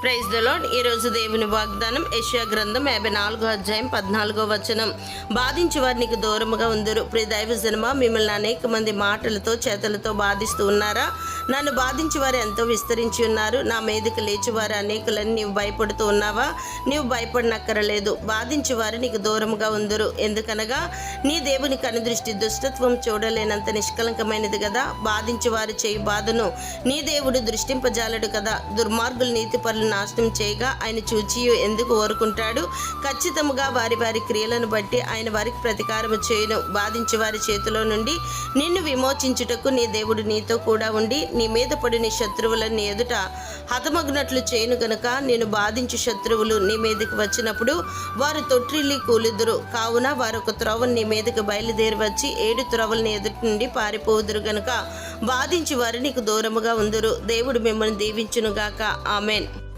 Praise the lord. ఈరోజు దేవుని వాగ్దానం యెషయా గ్రంథం 54వ అధ్యాయం 14వ వచనం. బాధించు వారు నీకు దూరముగా ఉందరు. ప్రియ దైవజనమా, మిమ్మల్ని అనేక మంది మాటలతో చేతలతో బాధిస్తూ ఉన్నారా? నన్ను బాధించి వారు ఎంతో విస్తరించి ఉన్నారు. నా మీదకి లేచి వారు అనేకులని నీవు భయపడుతూ ఉన్నావా? నీవు భయపడనక్కరలేదు. బాధించి వారు నీకు దూరముగా ఉందరు. ఎందుకనగా నీ దేవుని కనుదృష్టి దుష్టత్వం చూడలేనంత నిష్కలంకమైనది కదా. బాధించి వారు చేయి బాధను నీ దేవుడు దృష్టింపజాలడు కదా. దుర్మార్గులు నీతిపరులు నాశనం చేయగా ఆయన చూచి ఎందుకు ఓరుకుంటాడు? ఖచ్చితంగా వారి వారి క్రియలను బట్టి ఆయన వారికి ప్రతీకారము చేయును. బాధించి వారి చేతిలో నుండి నిన్ను విమోచించుటకు నీ దేవుడు నీతో కూడా ఉండి నీ మీద పడి నీ శత్రువులను నీ ఎదుట హతమగ్నట్లు చేయను గనుక నేను బాధించు శత్రువులు నీ మీదకి వచ్చినప్పుడు వారు తొట్టిల్లి కూలుదురు. కావున వారు ఒక త్రోవను నీ మీదకి బయలుదేరి వచ్చి 7 త్రోవలని ఎదుటి నుండి పారిపోదురు గనుక బాధించి వారు నీకు దూరముగా ఉందురు. దేవుడు మిమ్మల్ని దీవించునుగాక. ఆమెన్.